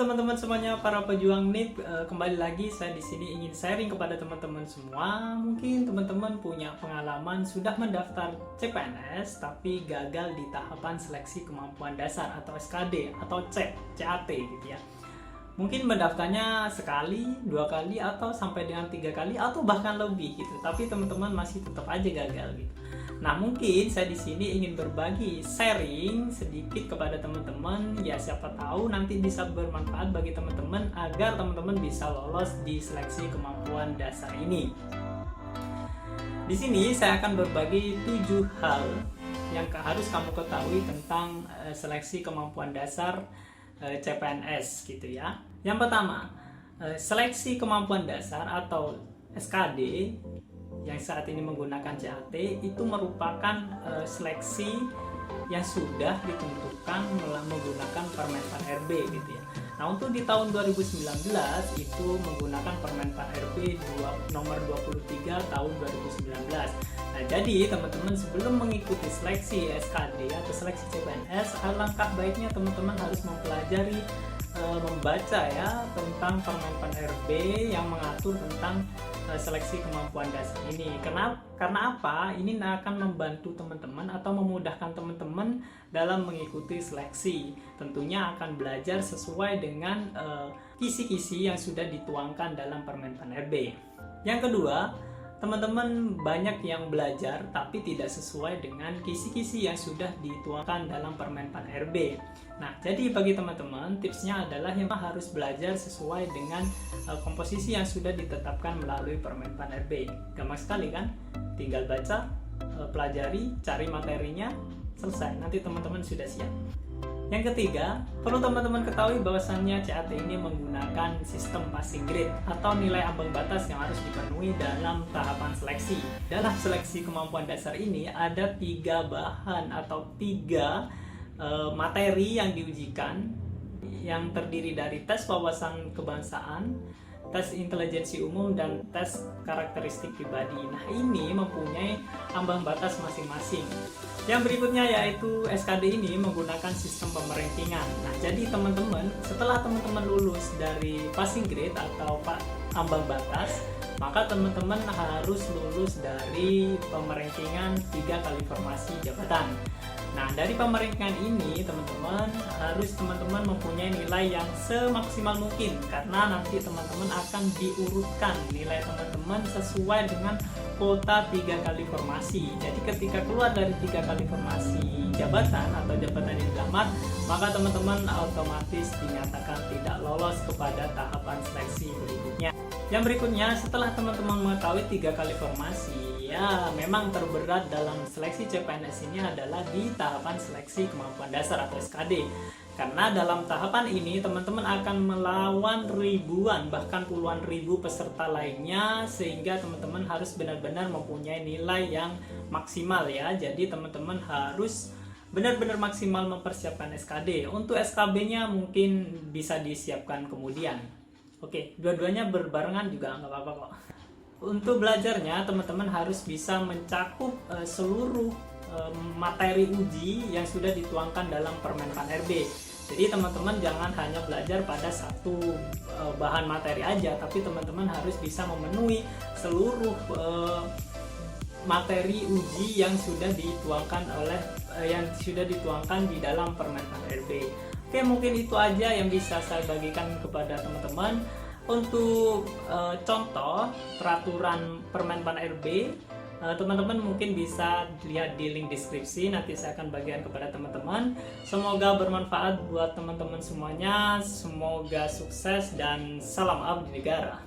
teman-teman semuanya, para pejuang NIP, kembali lagi saya di sini ingin sharing kepada teman-teman semua. Mungkin teman-teman punya pengalaman sudah mendaftar CPNS tapi gagal di tahapan seleksi kemampuan dasar atau SKD atau CAT gitu ya. Mungkin mendaftarnya sekali, 2 kali, atau sampai dengan 3 kali, atau bahkan lebih gitu. Tapi teman-teman masih tetap aja gagal gitu. Nah, mungkin saya di sini ingin berbagi sharing sedikit kepada teman-teman. Ya, siapa tahu nanti bisa bermanfaat bagi teman-teman agar teman-teman bisa lolos di seleksi kemampuan dasar ini. Di sini saya akan berbagi 7 hal yang harus kamu ketahui tentang seleksi kemampuan dasar CPNS gitu ya. Yang pertama, seleksi kemampuan dasar atau SKD yang saat ini menggunakan CAT itu merupakan seleksi yang sudah ditentukan menggunakan Permen Pan RB gitu ya. Nah, untuk di tahun 2019 itu menggunakan Permen Pan RB nomor 23 tahun 2019. Nah, jadi teman-teman sebelum mengikuti seleksi SKD atau seleksi CPNS, alangkah baiknya teman-teman harus mempelajari, membaca ya tentang Permen Pan RB yang mengatur tentang seleksi kemampuan dasar ini. Karena apa? Ini akan membantu teman-teman atau memudahkan teman-teman dalam mengikuti seleksi. Tentunya akan belajar sesuai dengan kisi-kisi yang sudah dituangkan dalam Permen Pan RB. Yang kedua, teman-teman banyak yang belajar tapi tidak sesuai dengan kisi-kisi yang sudah dituangkan dalam Permen Pan RB. Nah, jadi bagi teman-teman tipsnya adalah yang harus belajar sesuai dengan komposisi yang sudah ditetapkan melalui Permen Pan RB. Gampang sekali kan? Tinggal baca, pelajari, cari materinya, selesai. Nanti teman-teman sudah siap. Yang ketiga, perlu teman-teman ketahui bahwasannya CAT ini menggunakan sistem passing grade atau nilai ambang batas yang harus dipenuhi dalam tahapan seleksi. Dalam seleksi kemampuan dasar ini ada 3 bahan atau 3 materi yang diujikan, yang terdiri dari tes wawasan kebangsaan, tes intelijensi umum, dan tes karakteristik pribadi. Nah, ini mempunyai ambang batas masing-masing. Yang berikutnya yaitu SKD ini menggunakan sistem pemeringkingan. Nah, jadi teman-teman, setelah teman-teman lulus dari passing grade atau ambang batas, maka teman-teman harus lulus dari pemeringkingan 3 kali formasi jabatan. Nah, dari pemeringkingan ini teman-teman mempunyai nilai yang semaksimal mungkin, karena nanti teman-teman akan diurutkan nilai teman-teman sesuai dengan kuota 3 kali formasi. Jadi ketika keluar dari 3 kali formasi jabatan atau jabatan yang dilamar, maka teman-teman otomatis dinyatakan tidak lolos kepada tahapan seleksi berikutnya. Yang berikutnya, setelah teman-teman mengetahui 3 kali formasi, ya memang terberat dalam seleksi CPNS ini adalah di tahapan seleksi kemampuan dasar atau SKD. Karena dalam tahapan ini teman-teman akan melawan ribuan bahkan puluhan ribu peserta lainnya, sehingga teman-teman harus benar-benar mempunyai nilai yang maksimal ya. Jadi teman-teman harus benar-benar maksimal mempersiapkan SKD. Untuk SKB-nya mungkin bisa disiapkan kemudian. Oke, dua-duanya berbarengan juga nggak apa-apa kok. Untuk belajarnya teman-teman harus bisa mencakup seluruh materi uji yang sudah dituangkan dalam Permen Pan RB. Jadi teman-teman jangan hanya belajar pada satu bahan materi aja, tapi teman-teman harus bisa memenuhi seluruh materi uji yang sudah dituangkan di dalam Permen Pan RB. Oke, mungkin itu aja yang bisa saya bagikan kepada teman-teman. Untuk contoh peraturan Permen Pan RB, teman-teman mungkin bisa lihat di link deskripsi, nanti saya akan bagikan kepada teman-teman. Semoga bermanfaat buat teman-teman semuanya, semoga sukses, dan salam abdi negara.